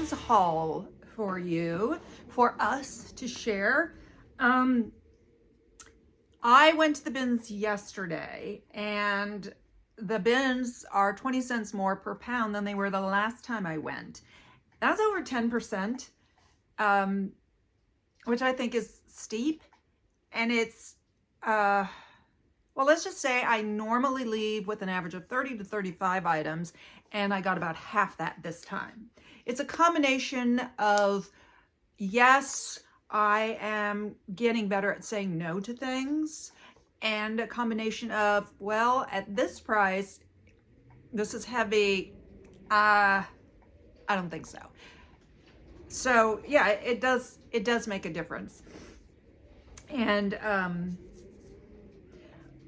BINS haul for you, for us to share. I went to the BINS yesterday, and the BINS are 20 cents more per pound than they were the last time I went. That's over 10%, which I think is steep. And it's, well, let's just say I normally leave with an average of 30 to 35 items, and I got about half that this time. It's a combination of, yes, I am getting better at saying no to things, and a combination of, well, at this price, this is heavy. I don't think so. So yeah, it does make a difference. And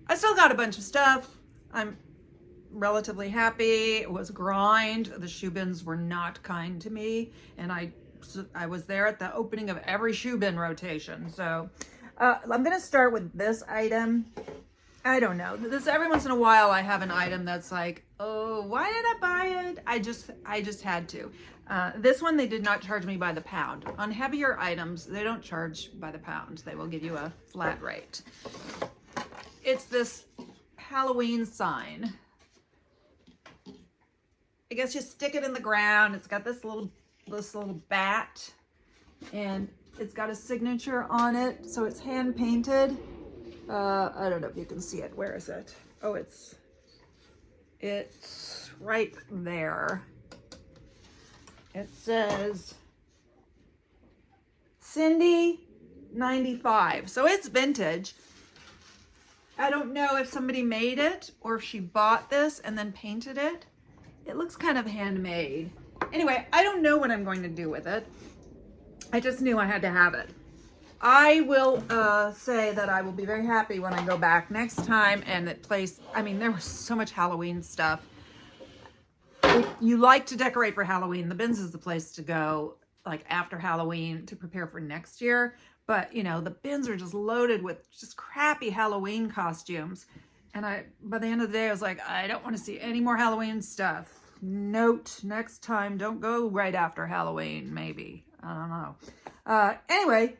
I still got a bunch of stuff. I'm relatively happy. It was a grind. The shoe bins were not kind to me, and I was there at the opening of every shoe bin rotation. So I'm gonna start with this item. I don't know, this every once in a while I have an item that's like, oh, why did I buy it? I just had to. This one, they did not charge me by the pound. On heavier items, they don't charge by the pound. They will give you a flat rate. It's this Halloween sign. I guess you stick it in the ground. It's got this little bat, and it's got a signature on it, so it's hand painted. I don't know if you can see it. Where is it? Oh, it's right there. It says Cindy 95. So it's vintage. I don't know if somebody made it or if she bought this and then painted it. It looks kind of handmade. Anyway, I don't know what I'm going to do with it. I just knew I had to have it. I will say that I will be very happy when I go back next time, and that place, I mean, there was so much Halloween stuff. If you like to decorate for Halloween, the BINS is the place to go, like after Halloween, to prepare for next year. But, you know, the BINS are just loaded with just crappy Halloween costumes. And by the end of the day, I was like, I don't want to see any more Halloween stuff. Note, next time, don't go right after Halloween, maybe. I don't know. Anyway,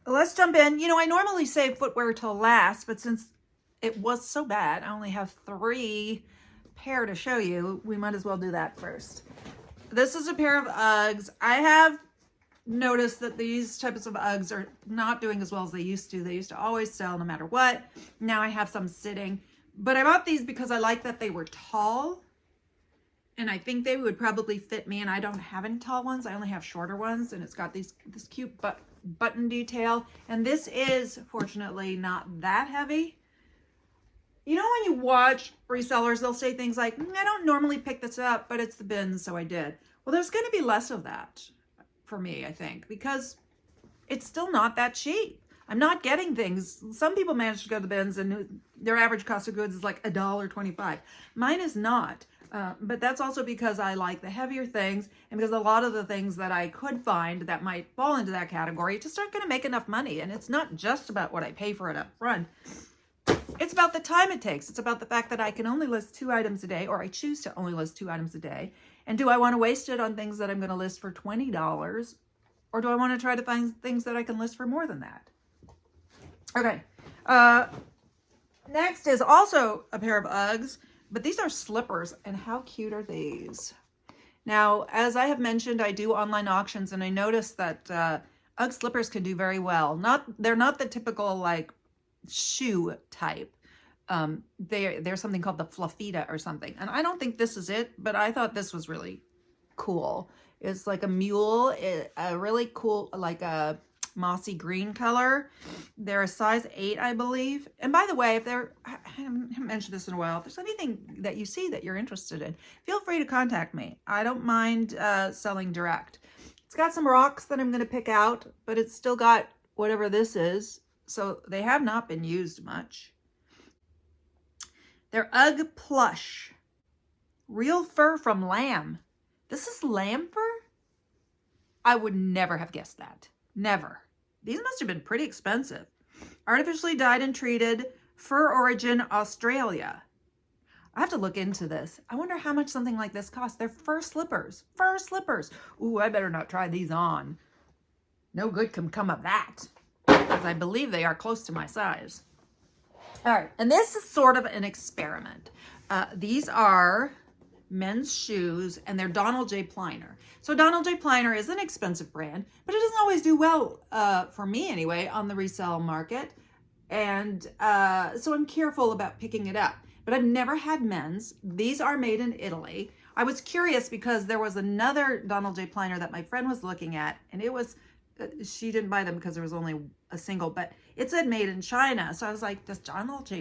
let's jump in. You know, I normally save footwear till last, but since it was so bad, I only have 3 pair to show you. We might as well do that first. This is a pair of Uggs. I have noticed that these types of Uggs are not doing as well as they used to. They used to always sell no matter what. Now I have some sitting, but I bought these because I like that they were tall, and I think they would probably fit me, and I don't have any tall ones. I only have shorter ones, and it's got this cute button detail, and this is fortunately not that heavy. You know, when you watch resellers, they'll say things like, I don't normally pick this up, but it's the BINS, so I did. Well, there's going to be less of that for me, I think, because it's still not that cheap. I'm not getting things. Some people manage to go to the BINS and their average cost of goods is like $1.25. Mine is not. But that's also because I like the heavier things, and because a lot of the things that I could find that might fall into that category just aren't going to make enough money. And it's not just about what I pay for it up front. It's about the time it takes. It's about the fact that I can only list 2 items a day, or I choose to only list 2 items a day. And do I want to waste it on things that I'm going to list for $20? Or do I want to try to find things that I can list for more than that? Okay. Next is also a pair of Uggs, but these are slippers, and how cute are these? Now, as I have mentioned, I do online auctions, and I noticed that Ugg slippers can do very well. They're not the typical like shoe type. They're something called the Fluffita or something, and I don't think this is it, but I thought this was really cool. It's like a mule, a really cool, like a mossy green color. They're a size 8, I believe. And by the way, I haven't mentioned this in a while, if there's anything that you see that you're interested in, feel free to contact me. I don't mind selling direct. It's got some rocks that I'm going to pick out, but it's still got whatever this is. So they have not been used much. They're Ugg plush. Real fur from lamb. This is lamb fur? I would never have guessed that. Never. These must have been pretty expensive. Artificially dyed and treated, fur origin Australia. I have to look into this. I wonder how much something like this costs. They're fur slippers. Fur slippers. Ooh, I better not try these on. No good can come of that, because I believe they are close to my size. All right, and this is sort of an experiment. These are men's shoes, and they're Donald J. Pliner. So Donald J. Pliner is an expensive brand, but it doesn't always do well, for me anyway, on the resale market. And so I'm careful about picking it up. But I've never had men's. These are made in Italy. I was curious because there was another Donald J. Pliner that my friend was looking at, and it was, she didn't buy them because there was only a single, but it said made in China. So I was like, does Donald J.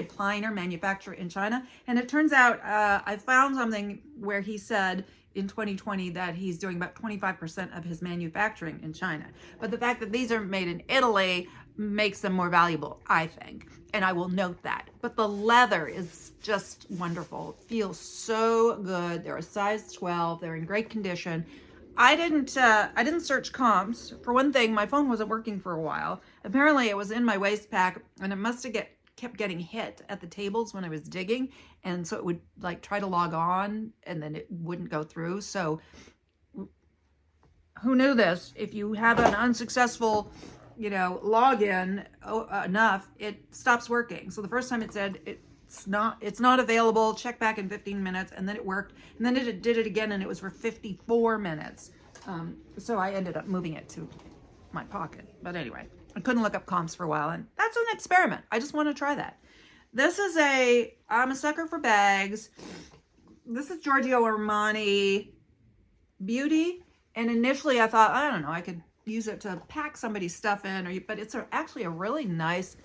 Pliner manufacture in China? And it turns out I found something where he said in 2020 that he's doing about 25% of his manufacturing in China. But the fact that these are made in Italy makes them more valuable, I think. And I will note that. But the leather is just wonderful. It feels so good. They're a size 12. They're in great condition. I didn't search comps. For one thing, my phone wasn't working for a while. Apparently it was in my waist pack, and it must have kept getting hit at the tables when I was digging, and so it would like try to log on and then it wouldn't go through. So who knew this? If you have an unsuccessful, login enough, it stops working. So the first time it said it's not available, check back in 15 minutes, and then it worked, and then it did it again, and it was for 54 minutes. So I ended up moving it to my pocket. But anyway, I couldn't look up comps for a while, and that's an experiment. I just want to try that. This is I'm a sucker for bags. This is Giorgio Armani Beauty, and initially I thought, I don't know, I could use it to pack somebody's stuff in, but it's actually a really nice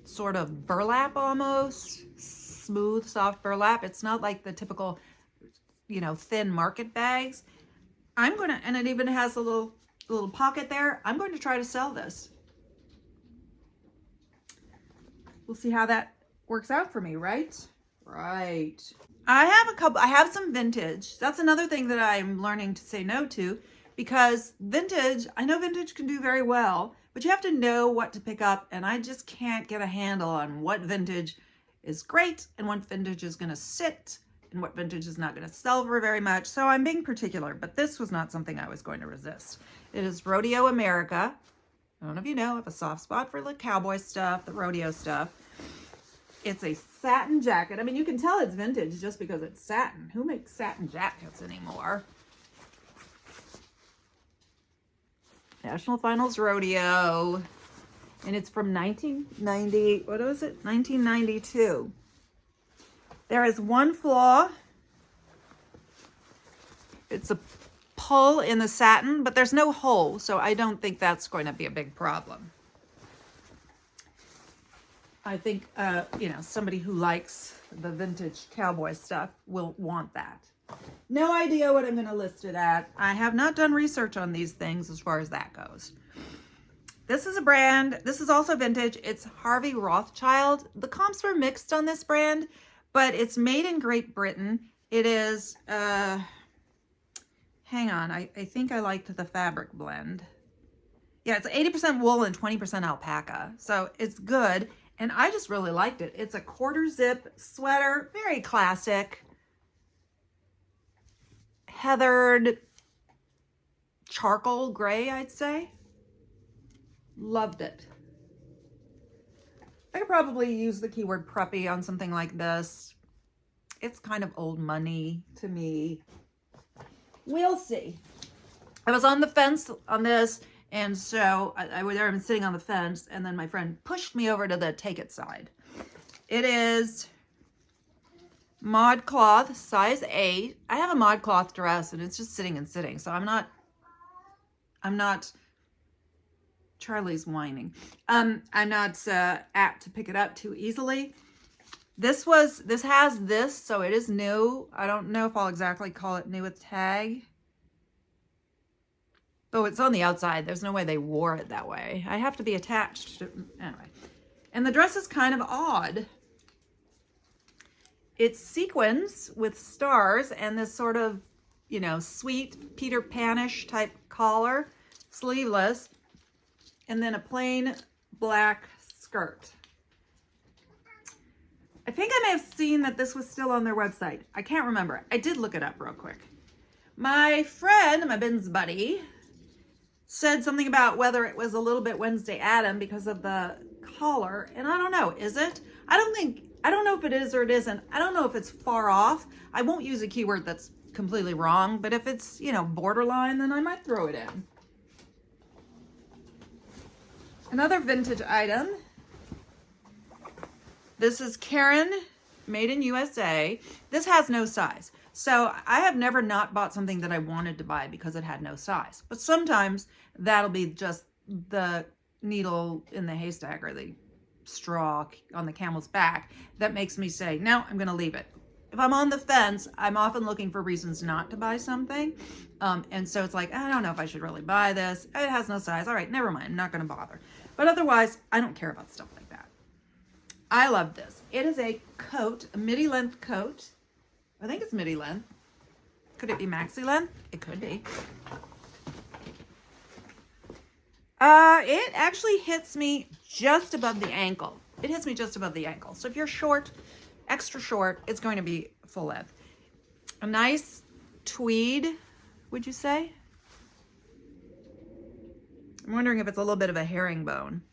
sort of burlap, almost smooth, soft burlap. It's not like the typical, thin market bags. And it even has a little pocket there. I'm going to try to sell this. We'll see how that works out for me, right? Right. I have some vintage. That's another thing that I'm learning to say no to, because I know vintage can do very well, but you have to know what to pick up, and I just can't get a handle on what vintage is great and what vintage is going to sit and what vintage is not going to sell for very much. So I'm being particular, but this was not something I was going to resist. It is Rodeo America. I don't know if you know, I have a soft spot for the cowboy stuff, the rodeo stuff. It's a satin jacket. I mean, you can tell it's vintage just because it's satin. Who makes satin jackets anymore? National Finals Rodeo. And it's from 1990. What was it? 1992. There is one flaw. It's a pull in the satin, but there's no hole, so I don't think that's going to be a big problem. I think, somebody who likes the vintage cowboy stuff will want that. No idea what I'm going to list it at. I have not done research on these things as far as that goes. This is a brand. This is also vintage. It's Harvey Rothschild. The comps were mixed on this brand, but it's made in Great Britain. It is, hang on. I think I liked the fabric blend. Yeah, it's 80% wool and 20% alpaca. So it's good. And I just really liked it. It's a quarter zip sweater, very classic. Heathered charcoal gray, I'd say. Loved it. I could probably use the keyword preppy on something like this. It's kind of old money to me. We'll see. I was on the fence on this, and so I was there, I'm sitting on the fence, and then my friend pushed me over to the take it side. It is mod cloth, size 8. I have a mod cloth dress, and it's just sitting and sitting, so I'm not, Charlie's whining. I'm not apt to pick it up too easily. This has this, so it is new. I don't know if I'll exactly call it new with tag. Oh, it's on the outside. There's no way they wore it that way. I have to be attached to, anyway. And the dress is kind of odd. It's sequins with stars and this sort of, sweet Peter Pan-ish type collar, sleeveless, and then a plain black skirt. I think I may have seen that this was still on their website. I can't remember. I did look it up real quick. My friend, my BINS buddy, said something about whether it was a little bit Wednesday Adam because of the collar. And I don't know. Is it? I don't know if it is or it isn't. I don't know if it's far off. I won't use a keyword that's completely wrong, but if it's, you know, borderline, then I might throw it in. Another vintage item. This is Karen, made in USA. This has no size. So I have never not bought something that I wanted to buy because it had no size. But sometimes that'll be just the needle in the haystack or the straw on the camel's back that makes me say, no, I'm going to leave it. If I'm on the fence, I'm often looking for reasons not to buy something. And so it's like, I don't know if I should really buy this. It has no size. All right, never mind. I'm not going to bother. But otherwise, I don't care about stuff like that. I love this. It is a coat, a midi length coat. I think it's midi length. Could it be maxi length? It could be. It actually hits me just above the ankle. It hits me just above the ankle. So if you're short, extra short, it's going to be full length. A nice tweed, would you say? I'm wondering if it's a little bit of a herringbone.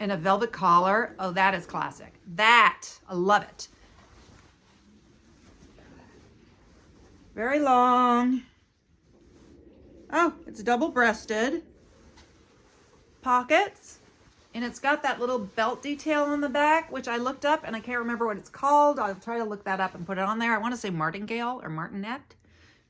And a velvet collar. Oh, that is classic. That, I love it. Very long. Oh, it's double-breasted. Pockets. And it's got that little belt detail on the back, which I looked up and I can't remember what it's called. I'll try to look that up and put it on there. I want to say martingale or martinet.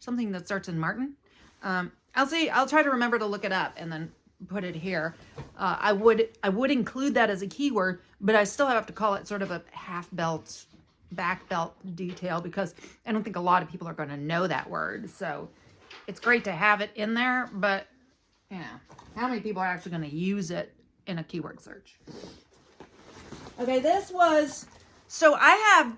Something that starts in Martin. I'll see. I'll try to remember to look it up and then put it here. I would include that as a keyword, but I still have to call it sort of a half belt, back belt detail because I don't think a lot of people are going to know that word. So it's great to have it in there, but yeah, how many people are actually going to use it in a keyword search? Okay, this was, so I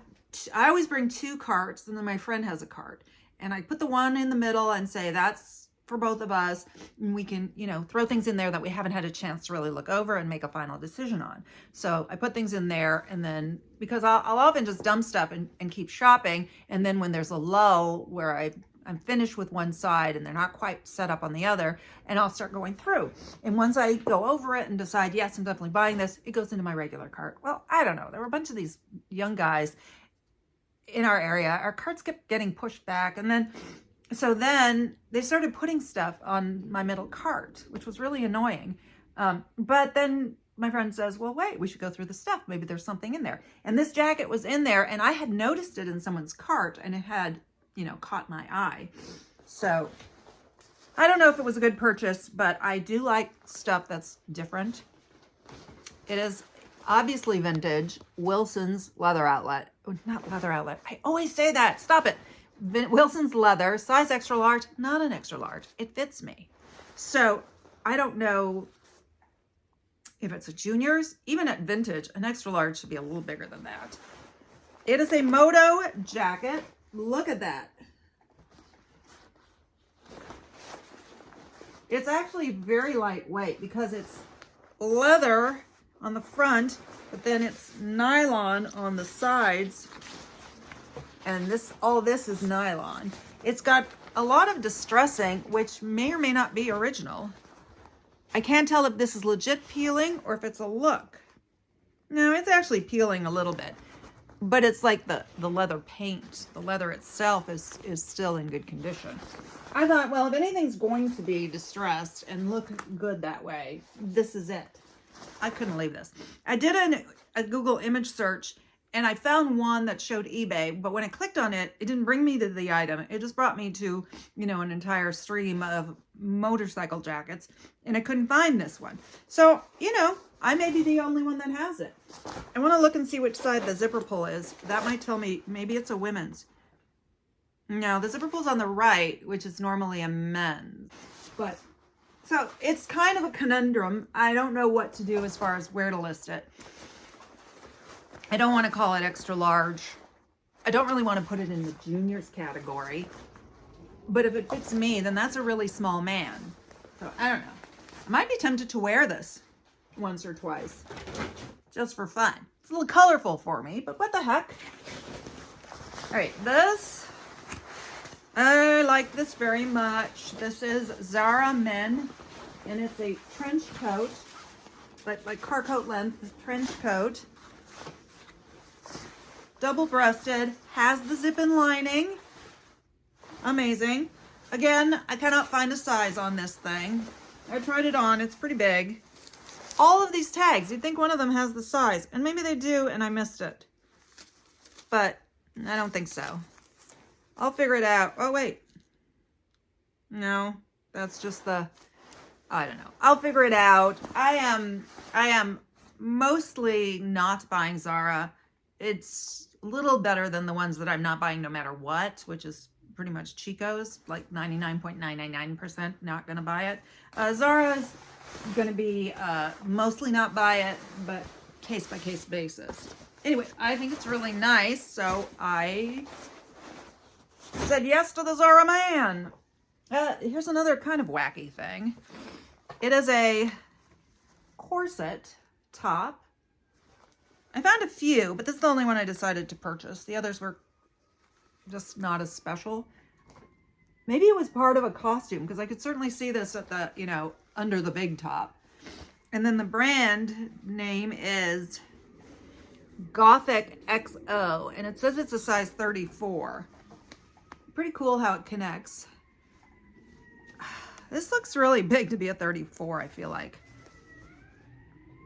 always bring 2 carts and then my friend has a cart and I put the one in the middle and say that's for both of us, and we can, you know, throw things in there that we haven't had a chance to really look over and make a final decision on. So I put things in there, and then because I'll often just dump stuff and keep shopping, and then when there's a lull where I'm finished with one side and they're not quite set up on the other, and I'll start going through. And once I go over it and decide, yes, I'm definitely buying this, it goes into my regular cart. Well, I don't know. There were a bunch of these young guys in our area. Our carts kept getting pushed back, and then they started putting stuff on my middle cart, which was really annoying. But then my friend says, well, wait, we should go through the stuff. Maybe there's something in there. And this jacket was in there and I had noticed it in someone's cart and it had, you know, caught my eye. So I don't know if it was a good purchase, but I do like stuff that's different. It is obviously vintage. Wilson's leather outlet. Not leather outlet. I always say that. Stop it. Wilson's leather, size extra large, not an extra large. It fits me. So I don't know if it's a juniors. Even at vintage, an extra large should be a little bigger than that. It is a moto jacket. Look at that. It's actually very lightweight because it's leather on the front, but then it's nylon on the sides. And all this is nylon. It's got a lot of distressing, which may or may not be original. I can't tell if this is legit peeling or if it's a look. No, it's actually peeling a little bit, but it's like the leather paint. The leather itself is still in good condition. I thought, well, if anything's going to be distressed and look good that way, this is it. I couldn't leave this. I did a Google image search and I found one that showed eBay, but when I clicked on it, it didn't bring me to the item. It just brought me to, you know, an entire stream of motorcycle jackets, and I couldn't find this one. So, you know, I may be the only one that has it. I want to look and see which side the zipper pull is. That might tell me maybe it's a women's. No, the zipper pull's on the right, which is normally a men's. But, so it's kind of a conundrum. I don't know what to do as far as where to list it. I don't want to call it extra large. I don't really want to put it in the juniors category. But if it fits me, then that's a really small man. So I don't know. I might be tempted to wear this once or twice. just for fun. It's a little colorful for me, but what the heck? All right, this, I like this very much. This is Zara Men, and it's a trench coat, like car coat length trench coat. Double-breasted, has the zip-in lining. Amazing. Again, I cannot find a size on this thing. I tried it on, it's pretty big. All of these tags, you'd think one of them has the size, and maybe they do and I missed it. But I don't think so. I'll figure it out. Oh, wait. No, that's just the, I don't know. I'll figure it out. I am mostly not buying Zara. It's a little better than the ones that I'm not buying no matter what, which is pretty much Chico's, like 99.999% not going to buy it. Zara's going to be mostly not buy it, but case by case basis. Anyway, I think it's really nice, so I said yes to the Zara Man. Here's another kind of wacky thing. It is a corset top. I found a few, but this is the only one I decided to purchase. The others were just not as special. Maybe it was part of a costume, because I could certainly see this at the, you know, under the big top. And then the brand name is Gothic XO, and it says it's a size 34. Pretty cool how it connects. This looks really big to be a 34, I feel like.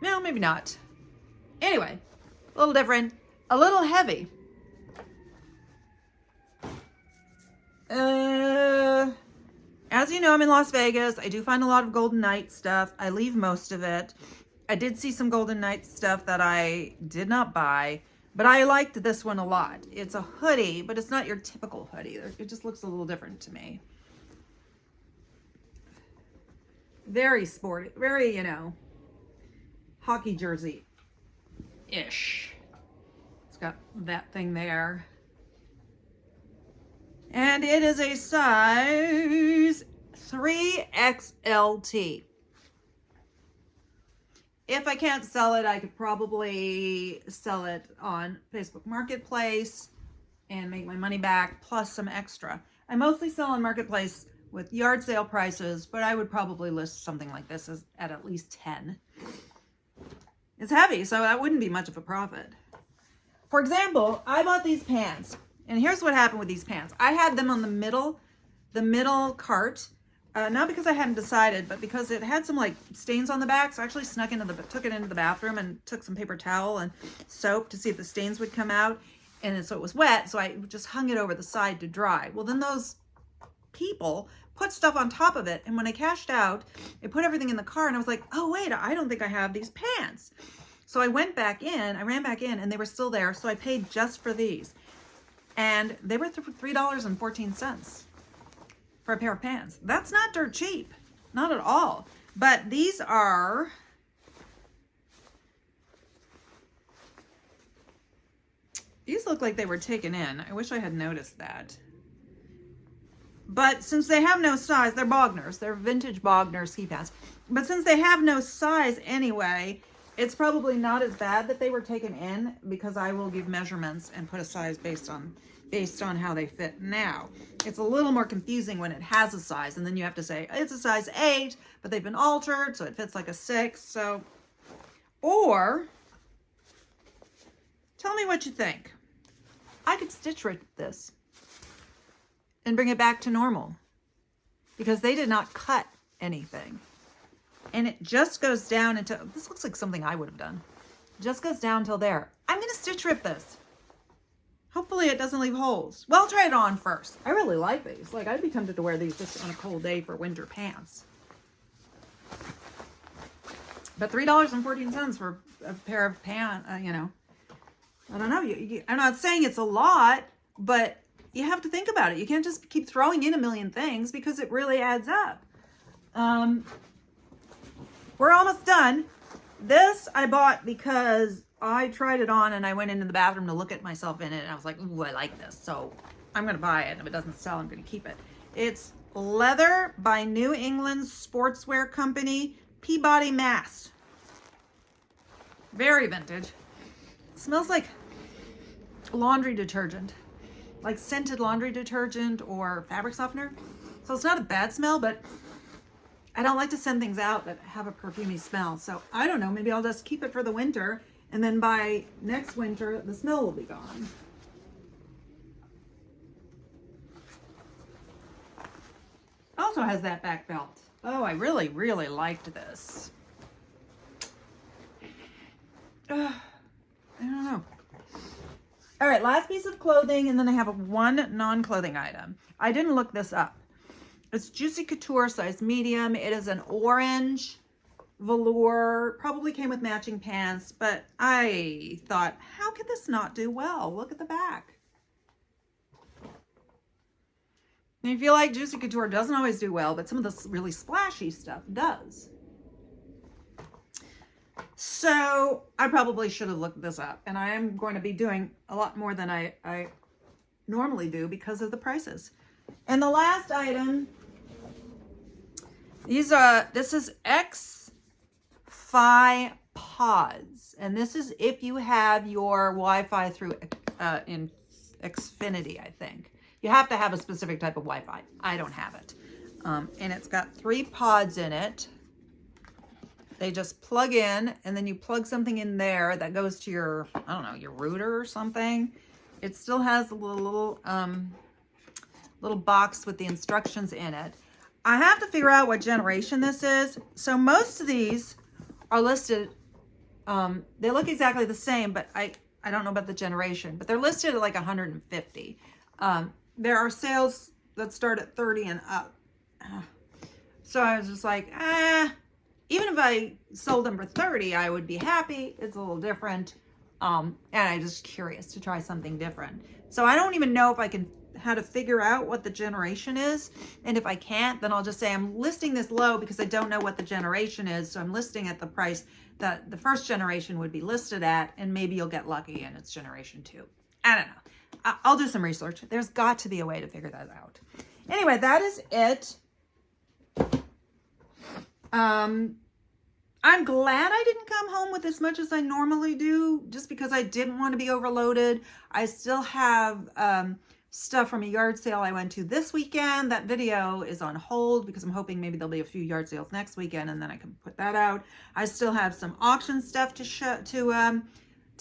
No, maybe not. Anyway, a little different, a little heavy. As you know, I'm in Las Vegas. I do find a lot of Golden Knight stuff. I leave most of it. I did see some Golden Knight stuff that I did not buy, but I liked this one a lot. It's a hoodie, but it's not your typical hoodie. It just looks a little different to me. Very sporty, very, you know, hockey jersey-ish. It's got that thing there. And it is a size 3XLT. If I can't sell it, I could probably sell it on Facebook Marketplace and make my money back plus some extra. I mostly sell on Marketplace with yard sale prices, but I would probably list something like this as at least 10. It's heavy, so that wouldn't be much of a profit. For example, I bought these pants. And here's what happened with these pants. I had them on the middle cart, not because I hadn't decided, but because it had some like stains on the back. So I actually took it into the bathroom and took some paper towel and soap to see if the stains would come out. And so it was wet, so I just hung it over the side to dry. Well, then those people put stuff on top of it. And when I cashed out, I put everything in the car and I was like, oh wait, I don't think I have these pants. So I ran back in and they were still there. So I paid just for these. And they were $3.14 for a pair of pants. That's not dirt cheap. Not at all. But these look like they were taken in. I wish I had noticed that. But since they have no size, they're Bogners. They're vintage Bogner ski pants. But since they have no size anyway, it's probably not as bad that they were taken in, because I will give measurements and put a size based on how they fit now. It's a little more confusing when it has a size, and then you have to say it's a size 8, but they've been altered so it fits like a 6. So, or tell me what you think. I could stitch rip this and bring it back to normal, because they did not cut anything. And it just goes down into, this looks like something I would have done. Just goes down till there. I'm going to stitch rip this. Hopefully it doesn't leave holes. Well, I'll try it on first. I really like these. Like, I'd be tempted to wear these just on a cold day for winter pants. But $3.14 for a pair of pants, you know. I don't know. I'm not saying it's a lot, but you have to think about it. You can't just keep throwing in a million things, because it really adds up. We're almost done. This I bought because I tried it on and I went into the bathroom to look at myself in it, and I was like, ooh, I like this. So I'm going to buy it. If it doesn't sell, I'm going to keep it. It's leather by New England sportswear company, Peabody, Mass. Very vintage. Smells like laundry detergent, like scented laundry detergent or fabric softener. So it's not a bad smell, but I don't like to send things out that have a perfumey smell. So I don't know, maybe I'll just keep it for the winter, and then by next winter, the smell will be gone. Also has that back belt. Oh, I really, really liked this. I don't know. All right, last piece of clothing, and then I have one non-clothing item. I didn't look this up. It's Juicy Couture, size medium. It is an orange velour. Probably came with matching pants, but I thought, how could this not do well? Look at the back. And I feel like Juicy Couture doesn't always do well, but some of this really splashy stuff does. So I probably should have looked this up, and I am going to be doing a lot more than I normally do because of the prices. And the last item, this is X-Fi Pods, and this is if you have your Wi-Fi through in Xfinity, I think. You have to have a specific type of Wi-Fi. I don't have it. And it's got 3 pods in it. They just plug in, and then you plug something in there that goes to your, I don't know, your router or something. It still has a little box with the instructions in it. I have to figure out what generation this is. So most of these are listed, they look exactly the same, but I don't know about the generation, but they're listed at like 150. There are sales that start at 30 and up. So I was just like, even if I sold them for 30, I would be happy. It's a little different. And I'm just curious to try something different. So I don't even know if I can, how to figure out what the generation is. And if I can't, then I'll just say I'm listing this low because I don't know what the generation is. So I'm listing at the price that the first generation would be listed at, and maybe you'll get lucky and it's generation 2. I don't know. I'll do some research. There's got to be a way to figure that out. Anyway, that is it. I'm glad I didn't come home with as much as I normally do, just because I didn't want to be overloaded. I still have stuff from a yard sale I went to this weekend. That video is on hold because I'm hoping maybe there'll be a few yard sales next weekend, and then I can put that out. I still have some auction stuff to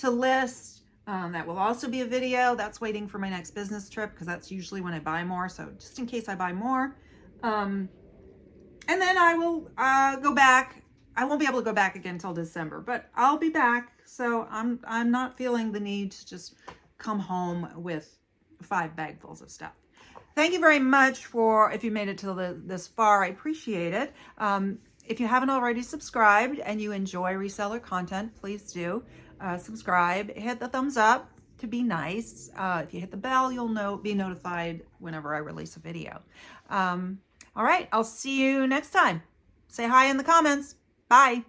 list. That will also be a video. That's waiting for my next business trip because that's usually when I buy more. So just in case I buy more. And then I will go back. I won't be able to go back again until December, but I'll be back. So I'm not feeling the need to just come home with 5 bagfuls of stuff. Thank you very much for, if you made it till this far, I appreciate it. If you haven't already subscribed and you enjoy reseller content, please do subscribe. Hit the thumbs up to be nice. If you hit the bell, you'll be notified whenever I release a video. All right, I'll see you next time. Say hi in the comments. Bye.